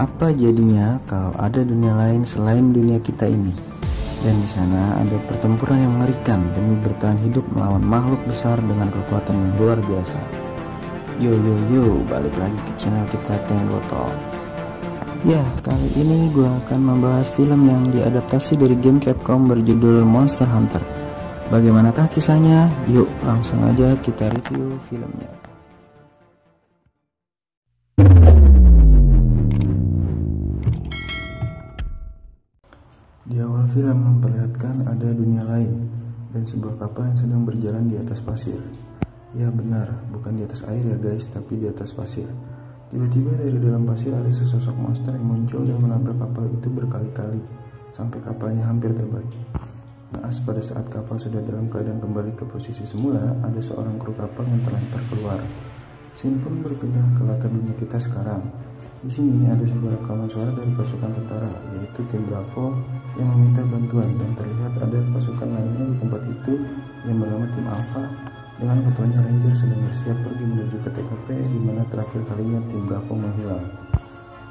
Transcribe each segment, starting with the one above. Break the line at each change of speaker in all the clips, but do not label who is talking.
Apa jadinya kalau ada dunia lain selain dunia kita ini? Dan di sana ada pertempuran yang mengerikan demi bertahan hidup melawan makhluk besar dengan kekuatan yang luar biasa. Yo, balik lagi ke channel kita Tango Talk. Ya, kali ini gue akan membahas film yang diadaptasi dari game Capcom berjudul Monster Hunter. Bagaimanakah kisahnya? Yuk, langsung aja kita review filmnya. Di awal film memperlihatkan ada dunia lain dan sebuah kapal yang sedang berjalan di atas pasir. Ya benar, bukan di atas air ya guys, tapi di atas pasir. Tiba-tiba dari dalam pasir ada sesosok monster yang muncul dan menabrak kapal itu berkali-kali sampai kapalnya hampir terbalik. Naas pada saat kapal sudah dalam keadaan kembali ke posisi semula, ada seorang kru kapal yang terlempar keluar. Scene pun berpindah ke latar dunia kita sekarang. Di sini ada sebuah rekaman suara dari pasukan tentara, yaitu tim Bravo yang meminta bantuan, dan terlihat ada pasukan lainnya di tempat itu yang bernama tim Alpha dengan ketuanya Ranger sedang bersiap pergi menuju ke TKP di mana terakhir kalinya tim Bravo menghilang.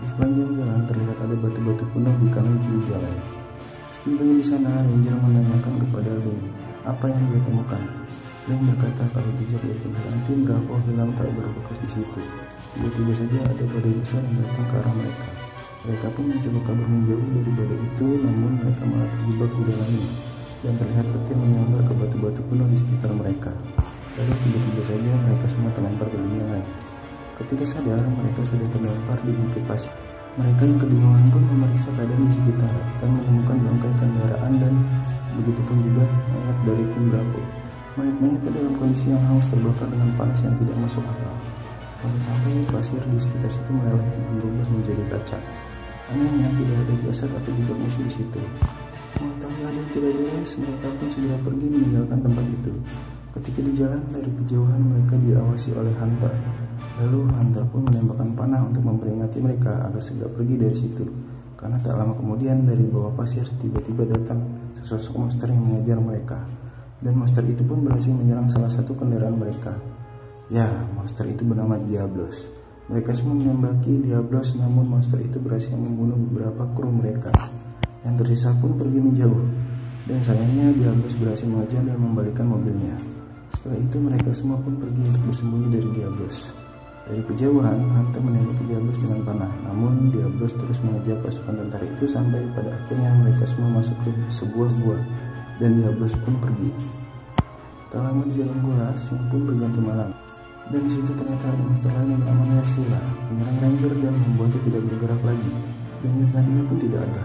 Di sepanjang jalan terlihat ada batu-batu kuno di kanan kiri jalan. Setibanya di sana, Ranger menanyakan kepada Link apa yang dia temukan. Link berkata kalau jejak dari kendaraan tim Bravo hilang tak berbekas di situ. Tiba-tiba saja ada badai besar yang datang ke arah mereka. Mereka pun mencoba kabur menjauh dari badai itu, namun mereka malah terjebak di dalamnya. Dan terlihat petir menyambar ke batu-batu kuno di sekitar mereka. Lalu tiba-tiba saja mereka semua terlempar ke dunia lain. Ketika sadar, mereka sudah terdampar di bukit pasir. Mereka yang kebingungan pun memeriksa keadaan di sekitar dan menemukan bangkai kendaraan dan begitupun juga mayat dari tim Bravo. Mayat-mayat dalam kondisi yang hangus terbakar dengan panas yang tidak masuk akal. Sampai pasir di sekitar situ meleleh dan berubah menjadi kaca. Anehnya tidak ada jasad atau jejak musuh di situ. Mengetahui ada yang tidak beres, mereka pun segera pergi meninggalkan tempat itu. Ketika di jalan dari kejauhan mereka diawasi oleh Hunter. Lalu Hunter pun menembakkan panah untuk memperingati mereka agar segera pergi dari situ. Karena tak lama kemudian dari bawah pasir tiba-tiba datang sesosok monster yang mengejar mereka. Dan monster itu pun berhasil menyerang salah satu kendaraan mereka. Ya, monster itu bernama Diablos. Mereka semua menembaki Diablos, namun monster itu berhasil membunuh beberapa kru mereka. Yang tersisa pun pergi menjauh. Dan sayangnya Diablos berhasil mengejar dan membalikkan mobilnya. Setelah itu mereka semua pun pergi untuk bersembunyi dari Diablos. Dari kejauhan, Hunter menembaki Diablos dengan panah. Namun Diablos terus mengejar pasukan tentara itu sampai pada akhirnya mereka semua masuk ke sebuah gua. Dan Diablos pun pergi. Tak lama di dalam gua, siang pun berganti malam. Dan di situ ternyata ada monster lain yang bernama Nerscylla menyerang Ranger dan membuatnya tidak bergerak lagi. Dan nadinya pun tidak ada.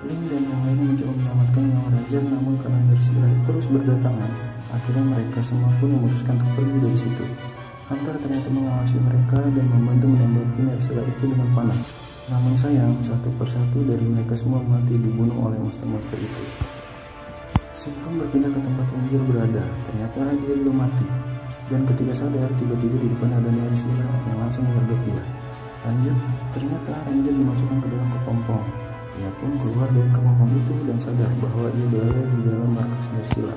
Link dan yang lainnya mencoba menyelamatkan nyawa Ranger, namun karena Nerscylla terus berdatangan, akhirnya mereka semua pun memutuskan untuk pergi dari situ. Hunter ternyata mengawasi mereka dan membantu menembaki Nerscylla itu dengan panah. Namun sayang, satu persatu dari mereka semua mati dibunuh oleh monster-monster itu. Scene pun berpindah ke tempat Ranger berada. Ternyata dia belum mati. Dan ketika sadar, tiba-tiba di depan ada Nerscylla yang langsung menyergap dia. Lanjut, ternyata Ranger dimasukkan ke dalam kepompong. Ia pun keluar dari kepompong itu dan sadar bahwa ia berada di dalam markas Nerscylla.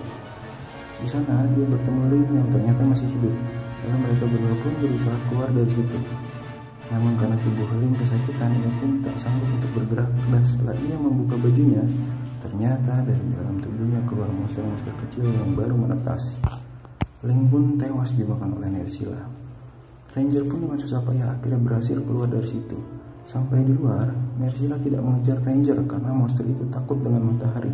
Di sana dia bertemu Link yang ternyata masih hidup. Lalu mereka berdua pun berusaha keluar dari situ. Namun karena tubuh Link kesakitan, ia pun tak sanggup untuk bergerak, dan setelah ia membuka bajunya, ternyata dari dalam tubuhnya keluar monster-monster kecil yang baru menetas. Link pun tewas dimakan oleh Nerscylla. Ranger pun dengan susah payah akhirnya berhasil keluar dari situ. Sampai di luar, Nerscylla tidak mengejar Ranger karena monster itu takut dengan matahari.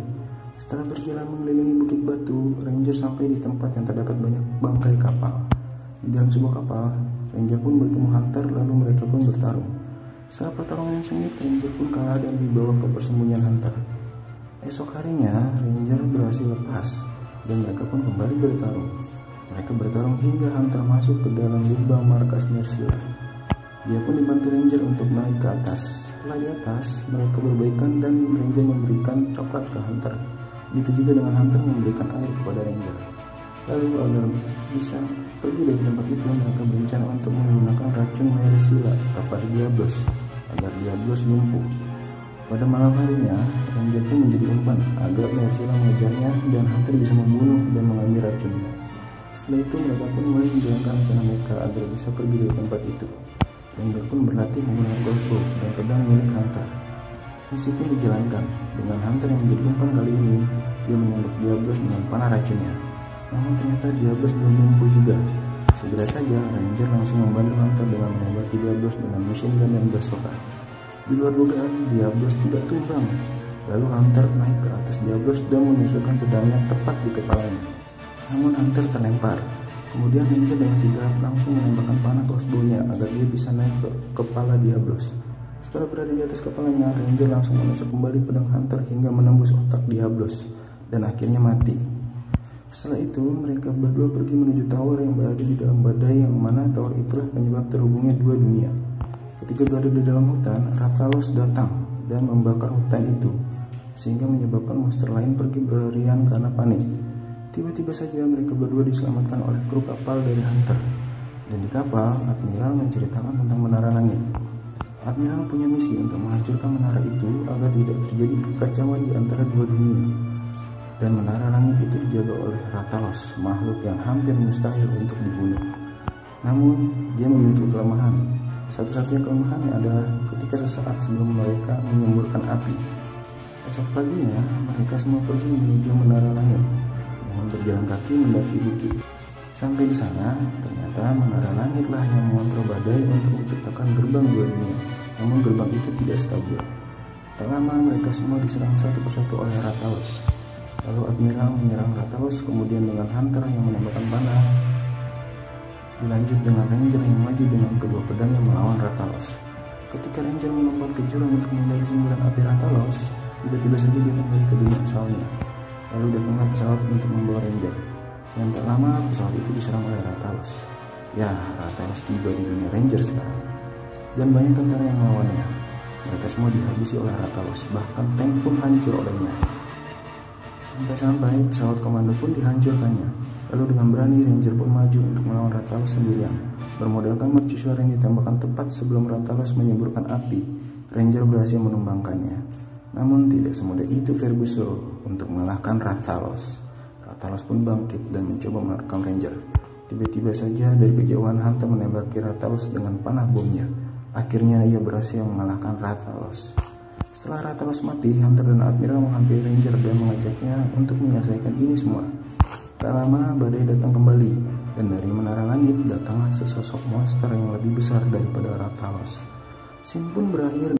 Setelah berjalan mengelilingi bukit batu, Ranger sampai di tempat yang terdapat banyak bangkai kapal. Di dalam sebuah kapal, Ranger pun bertemu Hunter, lalu mereka pun bertarung. Setelah pertarungan yang sengit, Ranger pun kalah dan dibawa ke persembunyian Hunter. Esok harinya, Ranger berhasil lepas dan mereka pun kembali bertarung. Mereka bertarung hingga Hunter masuk ke dalam lubang markas Nerscylla. Dia pun dibantu Ranger untuk naik ke atas. Setelah di atas, mereka berbaikan dan Ranger memberikan coklat ke Hunter. Begitu juga dengan Hunter memberikan air kepada Ranger. Lalu agar bisa pergi dari tempat itu, mereka berencana untuk menggunakan racun Nerscylla kepada Diablos agar Diablos lumpuh. Pada malam harinya, Ranger pun menjadi umpan agar Nerscylla mengejarnya dan Hunter bisa membunuh dan mengambil racunnya. Setelah itu mereka pun mulai menjalankan rencana mereka agar bisa pergi dari tempat itu. Ranger pun berlatih menggunakan crossbow dan pedang milik Hunter. Misi pun dijalankan dengan Hunter yang menjadi umpan. Kali ini dia menembak Diablos dengan panah racunnya. Namun ternyata Diablos belum lumpuh juga. Segera saja Ranger langsung membantu Hunter dengan menembaki Diablos dengan machine gun dan bazooka. Di luar dugaan, Diablos tidak tumbang. Lalu Hunter naik ke atas Diablos dan menusukkan pedangnya tepat di kepalanya. Namun Hunter terlempar. Kemudian Ranger dengan sigap langsung menembakkan panah crossbow-nya agar dia bisa naik ke kepala Diablos. Setelah berada di atas kepalanya, Ranger langsung menusuk kembali pedang Hunter hingga menembus otak Diablos dan akhirnya mati. Setelah itu, mereka berdua pergi menuju tower yang berada di dalam badai, yang mana tower itulah penyebab terhubungnya dua dunia. Ketika berada di dalam hutan, Rathalos datang dan membakar hutan itu, sehingga menyebabkan monster lain pergi berlarian karena panik. Tiba-tiba saja mereka berdua diselamatkan oleh kru kapal dari Hunter. Dan di kapal, Admiral menceritakan tentang menara langit. Admiral punya misi untuk menghancurkan menara itu agar tidak terjadi kekacauan di antara dua dunia. Dan menara langit itu dijaga oleh Rathalos, makhluk yang hampir mustahil untuk dibunuh. Namun, dia memiliki kelemahan. Satu-satunya kelemahannya adalah ketika sesaat sebelum mereka menyemburkan api. Esok paginya, mereka semua pergi menuju menara langit dengan berjalan kaki mendaki bukit. Sampai di sana, ternyata menara langitlah yang mengontrol badai untuk menciptakan gerbang dua dunia. Namun gerbang itu tidak stabil. Tak lama mereka semua diserang satu persatu oleh Rathalos. Lalu Admiral menyerang Rathalos, kemudian dengan Hunter yang menembakkan panah. Dilanjut dengan Ranger yang maju dengan kedua pedangnya melawan Rathalos. Ketika Ranger melompat ke jurang untuk menghindari semburan api Rathalos, tiba-tiba saja dia kembali ke dunia asalnya. Lalu datanglah pesawat untuk membawa Ranger. Dan tak lama pesawat itu diserang oleh Rathalos. Ya, Rathalos tiba di dunia Ranger sekarang. Dan banyak tentara yang melawannya. Mereka semua dihabisi oleh Rathalos, bahkan tank pun hancur olehnya. Sampai-sampai pesawat komando pun dihancurkannya. Lalu dengan berani Ranger pun maju untuk melawan Rathalos sendirian. Bermodalkan mercusuar yang ditembakkan tepat sebelum Rathalos menyemburkan api, Ranger berhasil menumbangkannya. Namun tidak semudah itu Ferguson untuk mengalahkan Rathalos. Rathalos pun bangkit dan mencoba menerkam Ranger. Tiba-tiba saja dari kejauhan Hunter menembaki Rathalos dengan panah bomnya. Akhirnya ia berhasil mengalahkan Rathalos. Setelah Rathalos mati, Hunter dan Admiral menghampiri Ranger dan mengajaknya untuk menyelesaikan ini semua. Tak lama badai datang kembali, dan dari menara langit datanglah sesosok monster yang lebih besar daripada Rathalos. Scene pun berakhir.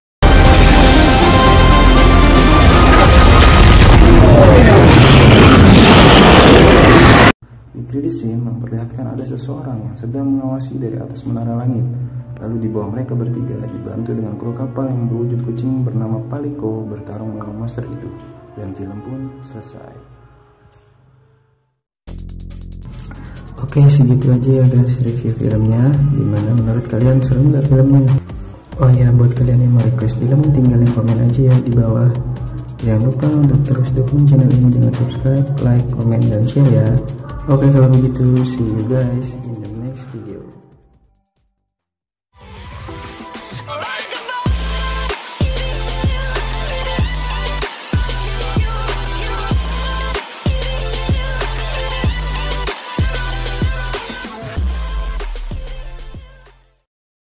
Di credit scene memperlihatkan ada seseorang yang sedang mengawasi dari atas menara langit. Lalu di bawah mereka bertiga dibantu dengan kru kapal yang berwujud kucing bernama Palico bertarung melawan monster itu. Dan film pun selesai. Oke, segitu aja ya guys review filmnya. Gimana menurut kalian, seru nggak filmnya? Oh ya, buat kalian yang mau request film, tinggalin komen aja ya di bawah. Jangan lupa untuk terus dukung channel ini dengan subscribe, like, komen, dan share ya. Oke, kalau begitu see you guys.